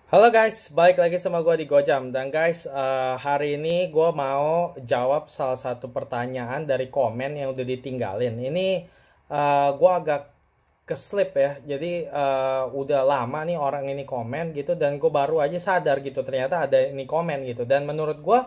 Halo guys, balik lagi sama gue di Gojam. Dan guys, hari ini gue mau jawab salah satu pertanyaan dari komen yang udah ditinggalin. Ini gue agak keslip ya, jadi udah lama nih orang ini komen gitu. Dan gue baru aja sadar gitu, ternyata ada ini komen gitu. Dan menurut gue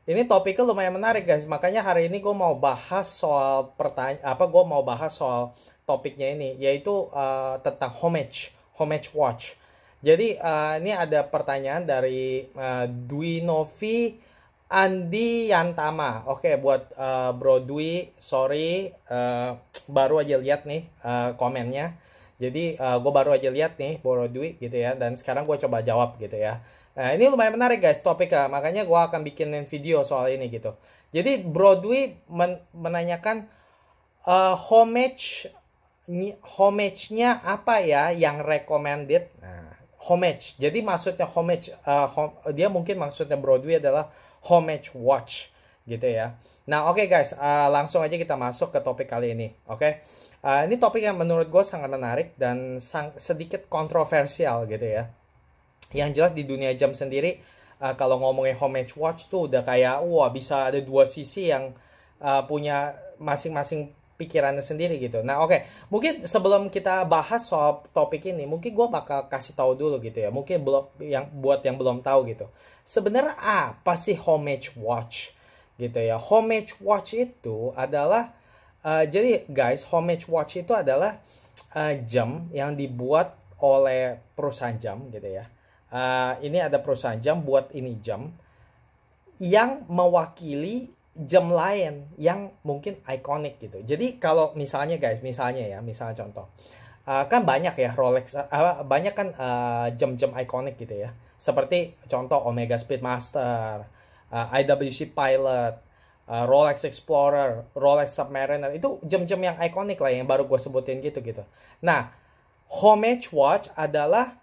ini topiknya lumayan menarik guys. Makanya hari ini gue mau bahas soal gue mau bahas soal topiknya ini, yaitu tentang homage watch. Jadi ini ada pertanyaan dari Dwi Novi Andi Yantama. Oke, buat Bro Dwi, sorry baru aja lihat nih komennya. Jadi gue baru aja lihat nih Bro Dwi gitu ya. Dan sekarang gue coba jawab gitu ya. Ini lumayan menarik guys topiknya. Makanya gue akan bikinin video soal ini gitu. Jadi Bro Dwi menanyakan homage-nya apa ya yang recommended. Nah, homage. Jadi maksudnya homage, dia mungkin maksudnya Broadway adalah homage watch gitu ya. Nah oke guys, langsung aja kita masuk ke topik kali ini. Oke, ini topik yang menurut gue sangat menarik dan sedikit kontroversial gitu ya. Yang jelas di dunia jam sendiri, kalau ngomongin homage watch tuh udah kayak wah bisa ada dua sisi yang punya masing-masing pikirannya sendiri gitu. Nah oke, mungkin sebelum kita bahas soal topik ini, mungkin gue bakal kasih tahu dulu gitu ya. Mungkin belum yang belum tahu gitu. Sebenarnya apa sih homage watch gitu ya? Homage watch itu adalah jadi guys, homage watch itu adalah jam yang dibuat oleh perusahaan jam gitu ya. Ini ada perusahaan jam buat ini jam yang mewakili jam lain yang mungkin ikonik gitu. Jadi kalau misalnya guys, misalnya contoh, kan banyak ya Rolex, banyak kan jam-jam ikonik gitu ya. Seperti contoh Omega Speedmaster, IWC Pilot, Rolex Explorer, Rolex Submariner, itu jam-jam yang ikonik lah yang baru gue sebutin gitu. Nah, homage watch adalah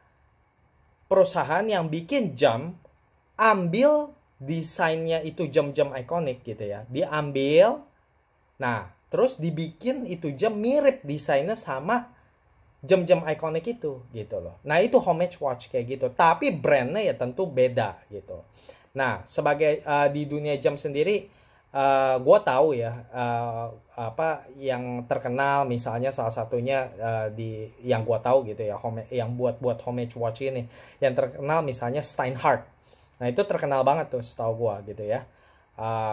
perusahaan yang bikin jam ambil desainnya itu jam-jam ikonik gitu ya. Diambil, nah terus dibikin itu jam mirip desainnya sama jam-jam ikonik itu gitu loh. Nah itu homage watch kayak gitu. Tapi brandnya ya tentu beda gitu. Nah sebagai di dunia jam sendiri, gue tahu ya apa yang terkenal misalnya salah satunya di yang gue tahu gitu ya, yang buat homage watch ini yang terkenal misalnya Steinhardt. Nah itu terkenal banget tuh setahu gue gitu ya.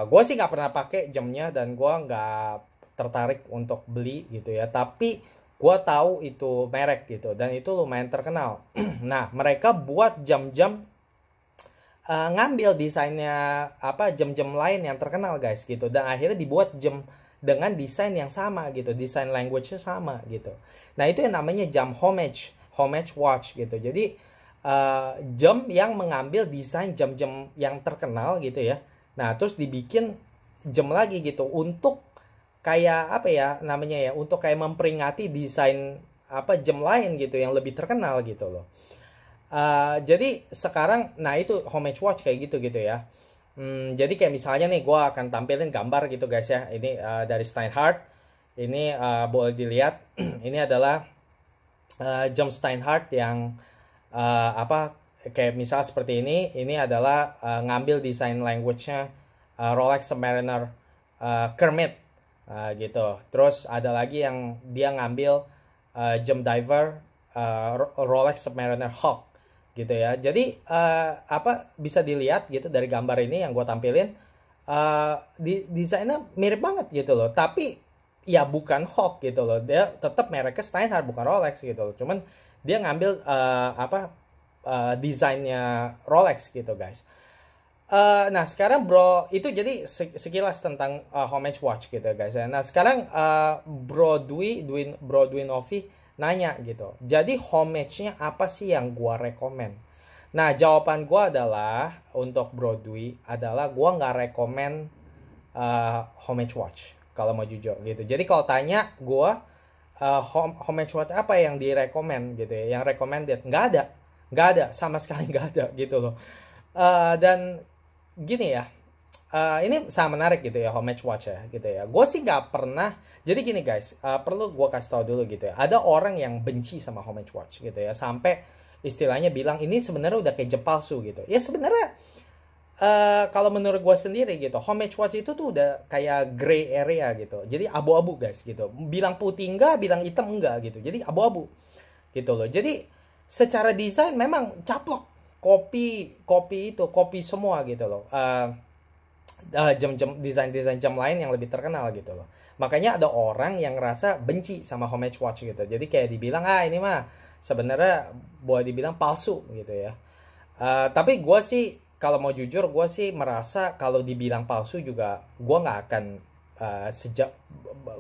Gue sih nggak pernah pakai jamnya dan gue nggak tertarik untuk beli gitu ya. Tapi gue tahu itu merek gitu dan itu lumayan terkenal. Nah mereka buat jam-jam ngambil desainnya apa jam-jam lain yang terkenal guys gitu dan akhirnya dibuat jam dengan desain yang sama gitu, desain language-nya sama gitu. Nah itu yang namanya jam homage watch gitu. Jadi jam yang mengambil desain jam-jam yang terkenal gitu ya. Nah, terus dibikin jam lagi gitu untuk kayak apa ya namanya ya, untuk kayak memperingati desain apa jam lain gitu yang lebih terkenal gitu loh. Jadi sekarang, nah itu homage watch kayak gitu ya. Jadi kayak misalnya nih, gue akan tampilin gambar gitu guys ya. Ini dari Steinhardt. Ini boleh dilihat. Ini adalah jam Steinhardt yang apa kayak misal seperti ini. Ini adalah ngambil desain language-nya Rolex Submariner Kermit gitu. Terus ada lagi yang dia ngambil jam diver Rolex Submariner Hawk gitu ya. Jadi apa bisa dilihat gitu dari gambar ini yang gue tampilin, desainnya mirip banget gitu loh. Tapi ya bukan Hawk gitu loh. Dia tetap mereknya Steinhardt bukan Rolex gitu loh. Cuman dia ngambil desainnya Rolex gitu guys. Nah sekarang bro itu jadi sekilas tentang homage watch gitu guys ya. Nah sekarang Bro Dwi Novi nanya gitu. Jadi homage-nya apa sih yang gua rekomen? Nah jawaban gua adalah untuk Bro Dwi adalah gua nggak rekomen homage watch kalau mau jujur gitu. Jadi kalau tanya gua homage watch apa yang direkomen gitu ya, yang recommended, nggak ada sama sekali nggak ada gitu loh. Dan gini ya, ini sangat menarik gitu ya homage watch ya gitu ya. Gue sih nggak pernah. Jadi gini guys, perlu gue kasih tau dulu gitu ya. Ada orang yang benci sama homage watch gitu ya, sampai istilahnya bilang ini sebenarnya udah kayak jam palsu gitu. Ya sebenarnya kalau menurut gue sendiri gitu, Homage Watch itu tuh udah kayak gray area gitu. Jadi abu-abu guys gitu. Bilang putih enggak, bilang hitam enggak gitu. Jadi abu-abu gitu loh. Jadi secara desain memang caplok, kopi semua gitu loh. Jam-jam desain jam lain yang lebih terkenal gitu loh. Makanya ada orang yang ngerasa benci sama Homage Watch gitu. Jadi kayak dibilang ini mah sebenarnya boleh dibilang palsu gitu ya. Tapi gue sih kalau mau jujur gue sih merasa kalau dibilang palsu juga gue nggak akan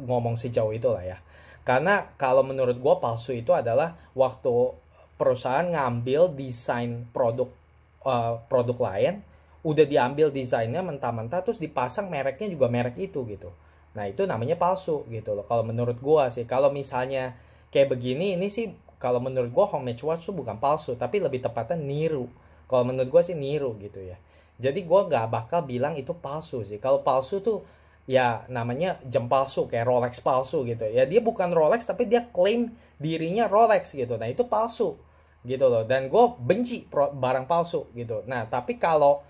ngomong sejauh itu lah ya. Karena kalau menurut gue palsu itu adalah waktu perusahaan ngambil desain produk lain, udah diambil desainnya mentah-mentah terus dipasang mereknya juga merek itu gitu. Nah itu namanya palsu gitu loh. Kalau menurut gue sih, kalau misalnya kayak begini ini sih kalau menurut gue Homage Watch tuh bukan palsu tapi lebih tepatnya niru. Kalau menurut gue sih niru gitu ya. Jadi gue gak bakal bilang itu palsu sih. Kalau palsu tuh ya namanya jam palsu kayak Rolex palsu gitu. Ya dia bukan Rolex tapi dia klaim dirinya Rolex gitu. Nah itu palsu gitu loh. Dan gue benci barang palsu gitu. Nah tapi kalau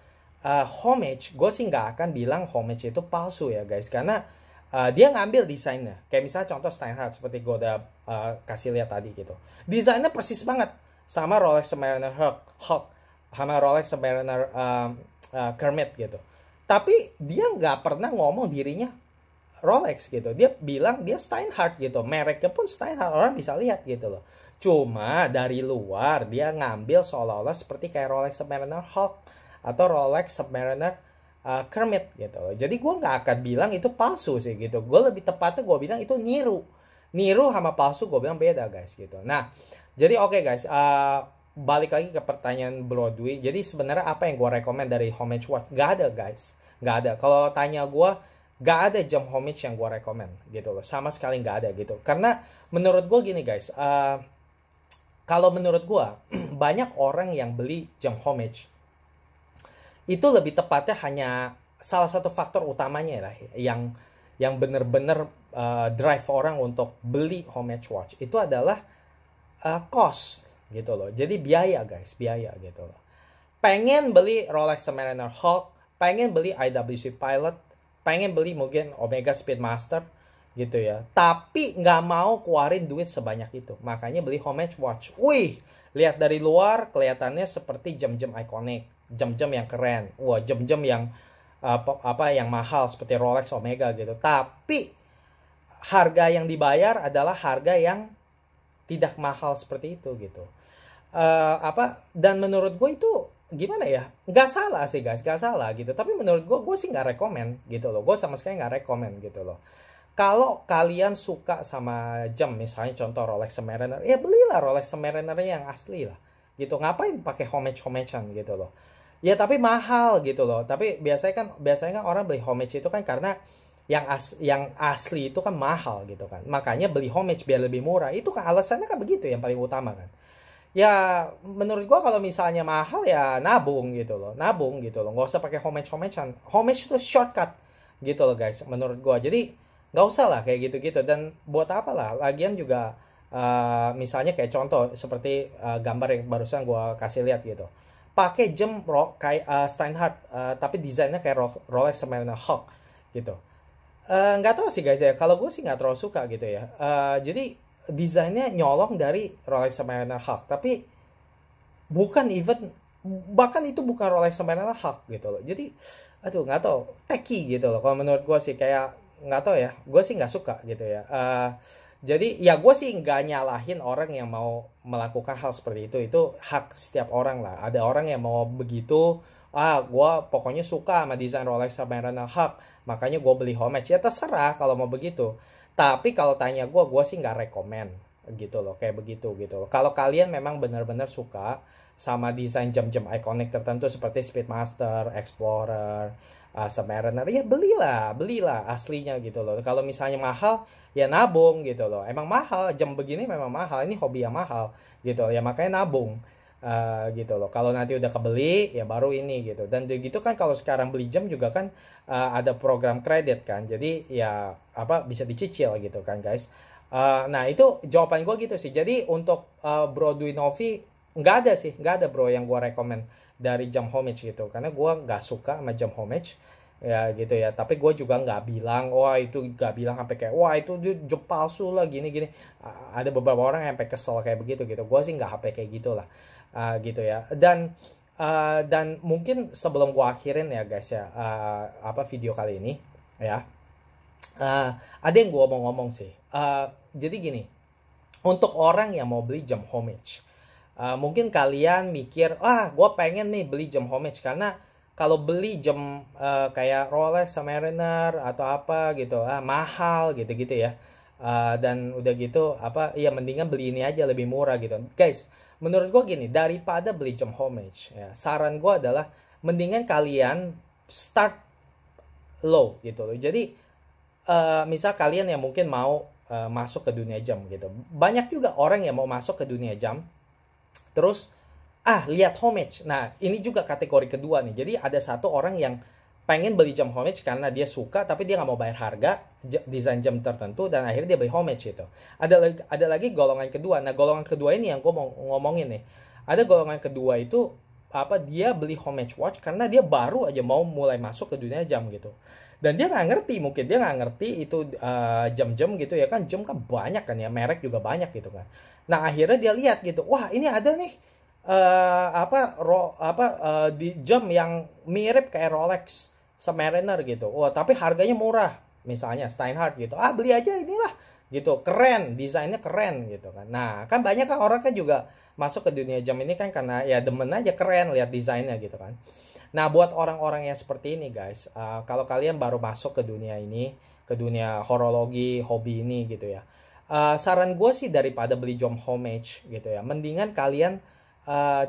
Homage, gue sih nggak akan bilang Homage itu palsu ya guys. Karena dia ngambil desainnya. Kayak misalnya contoh Steinhardt seperti gue udah kasih lihat tadi gitu. Desainnya persis banget sama Rolex Submariner Hawk sama Rolex Submariner Kermit gitu. Tapi dia nggak pernah ngomong dirinya Rolex gitu. Dia bilang dia Steinhardt gitu. Mereknya pun Steinhardt, orang bisa lihat gitu loh. Cuma dari luar dia ngambil seolah-olah seperti kayak Rolex Submariner Hawk atau Rolex Submariner Kermit gitu loh. Jadi gue nggak akan bilang itu palsu sih gitu. Gue lebih tepatnya gue bilang itu niru. Niru sama palsu gue bilang beda guys gitu. Nah jadi oke guys. Balik lagi ke pertanyaan Broadway. Jadi sebenarnya apa yang gue rekomend dari Homage Watch? Gak ada guys. Gak ada. Kalau tanya gue, gak ada jam Homage yang gue rekomend gitu loh. Sama sekali gak ada gitu. Karena menurut gue gini guys. Kalau menurut gue, banyak orang yang beli jam Homage itu lebih tepatnya hanya salah satu faktor utamanya lah yang bener-bener drive orang untuk beli Homage Watch itu adalah cost gitu loh. Jadi biaya guys, biaya gitu loh. Pengen beli Rolex Submariner Hawk, pengen beli IWC Pilot, pengen beli mungkin Omega Speedmaster gitu ya. Tapi nggak mau keluarin duit sebanyak itu. Makanya beli Homage Watch. Wih, lihat dari luar kelihatannya seperti jam-jam ikonik, jam-jam yang keren. Wah, jam-jam yang yang mahal seperti Rolex Omega gitu. Tapi harga yang dibayar adalah harga yang tidak mahal seperti itu gitu. Dan menurut gue itu gimana ya, nggak salah sih guys, nggak salah gitu. Tapi menurut gue sih nggak rekomen gitu loh. Gue sama sekali nggak rekomen gitu loh. Kalau kalian suka sama jam, misalnya contoh Rolex Submariner, ya belilah Rolex Submariner yang asli lah gitu. Ngapain pakai Homage-Homagean gitu loh. Ya tapi mahal gitu loh. Tapi biasanya kan orang beli Homage itu kan karena yang asli itu kan mahal gitu kan. Makanya beli Homage biar lebih murah. Itu kan alasannya kan begitu yang paling utama kan. Ya menurut gua kalau misalnya mahal ya nabung gitu loh. Nabung gitu loh. Nggak usah pakai Homage-Homagean. Homage itu shortcut gitu loh guys menurut gua. Jadi nggak usah lah kayak gitu-gitu. Dan buat apa lah. Lagian juga misalnya kayak contoh seperti gambar yang barusan gua kasih lihat gitu. Pakai jam kayak Steinhardt tapi desainnya kayak Rolex Submariner Hawk gitu. Nggak tahu sih guys ya. Kalau gue sih nggak terlalu suka gitu ya. Jadi desainnya nyolong dari Rolex Submariner Hawk. Tapi bukan even, bahkan itu bukan Rolex Submariner Hawk gitu loh. Jadi, aduh nggak tahu. Tacky gitu loh. Kalau menurut gue sih kayak, nggak tahu ya. Gue sih nggak suka gitu ya. Jadi ya gue sih nggak nyalahin orang yang mau melakukan hal seperti itu. Itu hak setiap orang lah. Ada orang yang mau begitu. Gue pokoknya suka sama desain Rolex Submariner Hawk. Makanya gue beli Homage. Ya terserah kalau mau begitu. Tapi kalau tanya gue sih nggak rekomen gitu loh. Kayak begitu gitu loh. Kalau kalian memang benar-benar suka sama desain jam-jam ikonik tertentu seperti Speedmaster, Explorer, Submariner, ya belilah aslinya gitu loh. Kalau misalnya mahal, ya nabung gitu loh. Emang mahal, jam begini memang mahal. Ini hobi yang mahal gitu loh. Ya makanya nabung. Gitu loh. Kalau nanti udah kebeli ya baru ini gitu. Dan gitu kan kalau sekarang beli jam juga kan ada program kredit kan. Jadi ya bisa dicicil gitu kan guys. Nah itu jawaban gue gitu sih. Jadi untuk Bro Dwi Novi nggak ada sih, nggak ada bro yang gue rekomen dari jam homage gitu, karena gue nggak suka sama jam homage ya gitu ya. Tapi gue juga nggak bilang, wah itu nggak bilang sampai kayak wah itu jam palsu lah gini gini. Ada beberapa orang yang sampai kesel kayak begitu gitu. Gue sih nggak sampai kayak gitulah. Gitu ya. Dan mungkin sebelum gue akhirin ya guys ya, apa video kali ini ya, ada yang gue mau ngomong sih. Jadi gini, untuk orang yang mau beli jam homage, mungkin kalian mikir, gue pengen nih beli jam homage, karena kalau beli jam kayak Rolex, Submariner atau apa gitu, mahal gitu-gitu ya. Dan udah gitu apa ya, mendingan beli ini aja lebih murah gitu. Guys, menurut gue gini, daripada beli jam homage ya, saran gue adalah mendingan kalian start low gitu loh. Jadi misal kalian yang mungkin mau masuk ke dunia jam gitu. Banyak juga orang yang mau masuk ke dunia jam, terus lihat homage. Nah, ini juga kategori kedua nih. Jadi ada satu orang yang pengen beli jam homage karena dia suka, tapi dia nggak mau bayar harga desain jam tertentu, dan akhirnya dia beli homage itu. Ada lagi golongan kedua. Nah, golongan kedua ini yang gue mau ngomongin nih. Ada golongan kedua itu apa, dia beli homage watch karena dia baru aja mau mulai masuk ke dunia jam gitu. Dan dia nggak ngerti, mungkin dia nggak ngerti itu jam-jam gitu ya kan. Jam kan banyak kan ya, merek juga banyak gitu kan. Nah, akhirnya dia lihat gitu, wah ini ada nih di jam yang mirip kayak Rolex Submariner gitu. Wah, tapi harganya murah. Misalnya Steinhardt gitu. Beli aja inilah gitu. Keren, desainnya keren gitu kan. Nah, kan banyak kan orang kan juga masuk ke dunia jam ini kan karena ya demen aja, keren lihat desainnya gitu kan. Nah, buat orang-orang yang seperti ini guys, kalau kalian baru masuk ke dunia ini, ke dunia horologi, hobi ini gitu ya, saran gue sih daripada beli jam homage gitu ya, mendingan kalian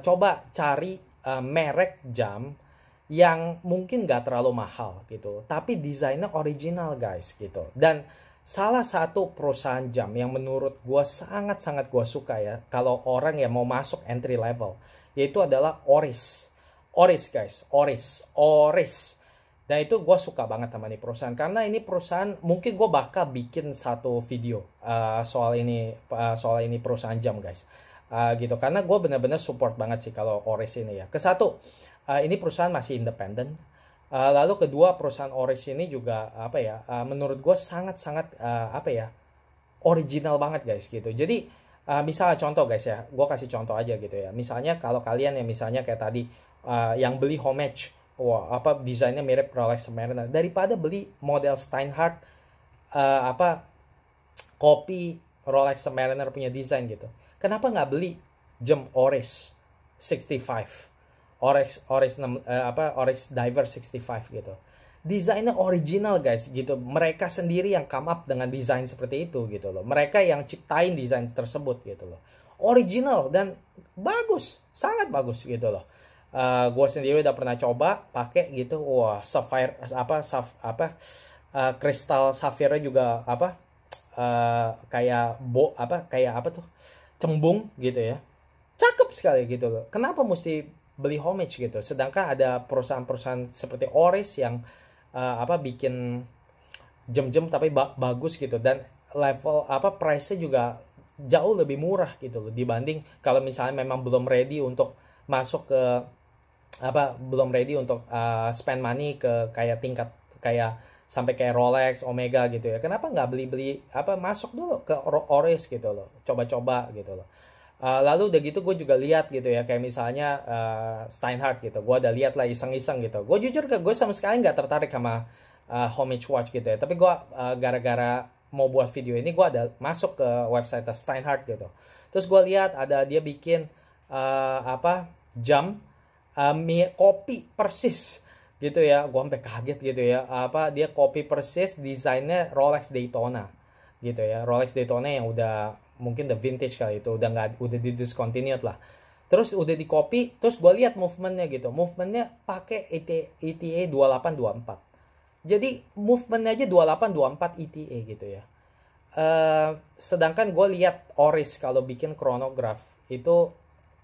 coba cari merek jam yang mungkin gak terlalu mahal gitu, tapi desainnya original guys gitu. Dan salah satu perusahaan jam yang menurut gue sangat-sangat gue suka ya, kalau orang yang mau masuk entry level, yaitu adalah Oris. Oris guys, Oris. Dan itu gue suka banget sama ini perusahaan, karena ini perusahaan mungkin gue bakal bikin satu video soal ini perusahaan jam guys, gitu. Karena gue benar-benar support banget sih kalau Oris ini ya. Kesatu, ini perusahaan masih independen. Lalu kedua, perusahaan Oris ini juga apa ya? Menurut gue sangat-sangat apa ya? Original banget guys gitu. Jadi misalnya contoh guys ya, gue kasih contoh aja gitu ya. Misalnya kalau kalian yang misalnya kayak tadi yang beli homage, wah apa desainnya mirip Rolex Submariner, daripada beli model Steinhardt copy Rolex Submariner punya desain gitu, kenapa nggak beli jam Oris 65, Oris Diver 65 gitu. Desainnya original guys gitu. Mereka sendiri yang come up dengan desain seperti itu gitu loh. Mereka yang ciptain desain tersebut gitu loh. Original dan bagus, sangat bagus gitu loh. Gue sendiri udah pernah coba pakai gitu. Wah, sapphire kristal safirnya juga kayak cembung gitu ya. Cakep sekali gitu loh. Kenapa mesti beli homage gitu? Sedangkan ada perusahaan-perusahaan seperti Oris yang bikin jam-jam tapi bagus gitu, dan level price-nya juga jauh lebih murah gitu loh, dibanding kalau misalnya memang belum ready untuk masuk ke belum ready untuk spend money ke kayak tingkat kayak sampai kayak Rolex, Omega gitu ya. Kenapa nggak beli masuk dulu ke Oris gitu loh, coba-coba gitu loh. Lalu udah gitu gue juga lihat gitu ya, kayak misalnya Steinhardt gitu, gue udah lihat lah iseng-iseng gitu. Gue jujur gue sama sekali nggak tertarik sama homage watch gitu ya, tapi gue gara-gara mau buat video ini, gue ada masuk ke website Steinhardt gitu. Terus gue lihat ada dia bikin jam copy persis gitu ya. Gue sampai kaget gitu ya, dia copy persis desainnya Rolex Daytona gitu ya. Rolex Daytona yang udah mungkin the vintage kali itu, udah di discontinued lah. Terus udah di copy, terus gue lihat movementnya gitu, movementnya pakai ETA 2824. Jadi movementnya aja 2824 ETA gitu ya. Sedangkan gue lihat Oris kalau bikin chronograph itu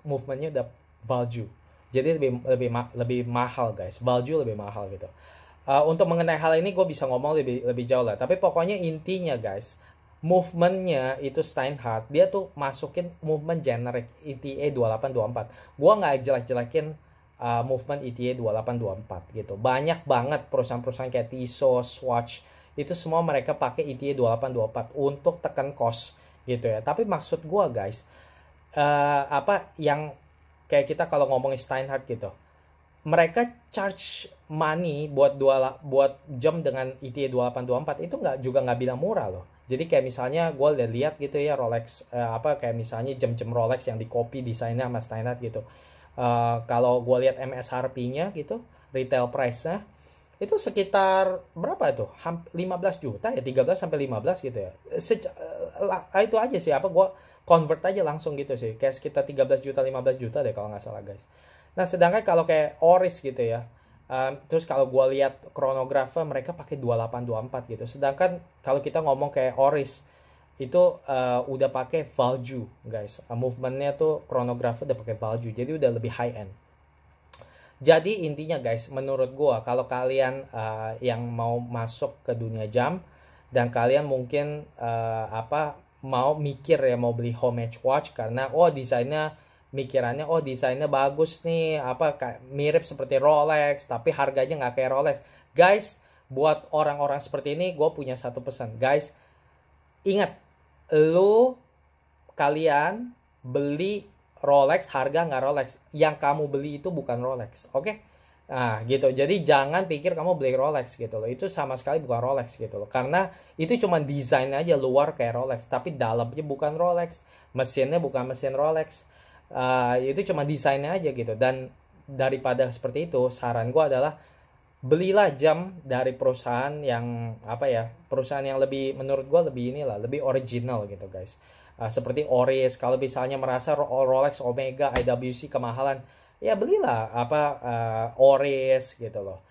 movementnya udah value, jadi lebih mahal guys, value lebih mahal gitu. Untuk mengenai hal ini gue bisa ngomong lebih jauh lah, tapi pokoknya intinya guys, movementnya itu Steinhardt, dia tuh masukin movement generic ETA 2824. Gua nggak jelek-jelekin movement ETA 2824 gitu. Banyak banget perusahaan-perusahaan kayak Tissot, Swatch, itu semua mereka pakai ETA 2824 untuk tekan cost gitu ya. Tapi maksud gua guys, apa yang kayak kita kalau ngomongin Steinhardt gitu, mereka charge money buat jam dengan ETA 2824 itu nggak bilang murah loh. Jadi kayak misalnya gue udah lihat gitu ya Rolex, apa kayak misalnya jam-jam Rolex yang di copy desainnya sama Steinhardt gitu. Kalau gue lihat MSRP-nya gitu, retail price-nya itu sekitar berapa tuh? 15 juta ya, 13 sampai 15 gitu ya. Itu aja sih, apa gue convert aja langsung gitu sih. Kayak sekitar 13 juta 15 juta deh kalau nggak salah guys. Nah, sedangkan kalau kayak Oris gitu ya, terus kalau gue lihat chronographer mereka pakai 2824 gitu. Sedangkan kalau kita ngomong kayak Oris itu udah pakai value guys. Movementnya tuh chronographer udah pakai value, jadi udah lebih high end. Jadi intinya guys, menurut gue kalau kalian yang mau masuk ke dunia jam dan kalian mungkin apa mau mikir ya mau beli homage watch karena desainnya, mikirannya desainnya bagus nih, apa kayak mirip seperti Rolex tapi harganya nggak kayak Rolex. Guys, buat orang-orang seperti ini gue punya satu pesan guys, ingat, kalian beli Rolex harga nggak Rolex, yang kamu beli itu bukan Rolex, oke? Nah gitu, jadi jangan pikir kamu beli Rolex gitu loh, itu sama sekali bukan Rolex gitu loh, karena itu cuma desain aja luar kayak Rolex tapi dalamnya bukan Rolex, mesinnya bukan mesin Rolex. Itu cuma desainnya aja gitu. Dan daripada seperti itu, saran gue adalah belilah jam dari perusahaan yang apa ya, perusahaan yang lebih, menurut gue lebih lebih original gitu guys. Seperti Oris. Kalau misalnya merasa Rolex, Omega, IWC kemahalan, ya belilah apa Oris gitu loh.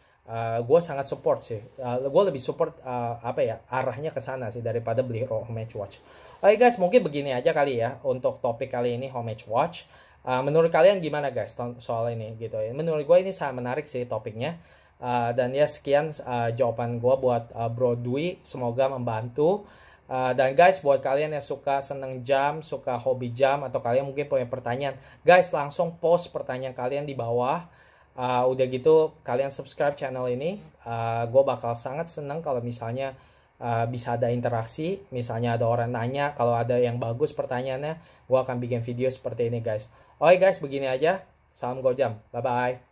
Gue sangat support sih. Gue lebih support apa ya, arahnya ke sana sih daripada beli homage watch. Oke guys, mungkin begini aja kali ya untuk topik kali ini, homage watch. Menurut kalian gimana guys soal ini gitu ya? Menurut gue ini sangat menarik sih topiknya. Dan ya sekian jawaban gue buat Bro Dwi. Semoga membantu. Dan guys, buat kalian yang suka seneng jam, suka hobi jam, atau kalian mungkin punya pertanyaan, guys langsung post pertanyaan kalian di bawah. Udah gitu kalian subscribe channel ini. Gue bakal sangat seneng kalau misalnya bisa ada interaksi. Misalnya ada orang nanya, kalau ada yang bagus pertanyaannya, gue akan bikin video seperti ini guys. Oke guys, begini aja. Salam Gojam, bye bye.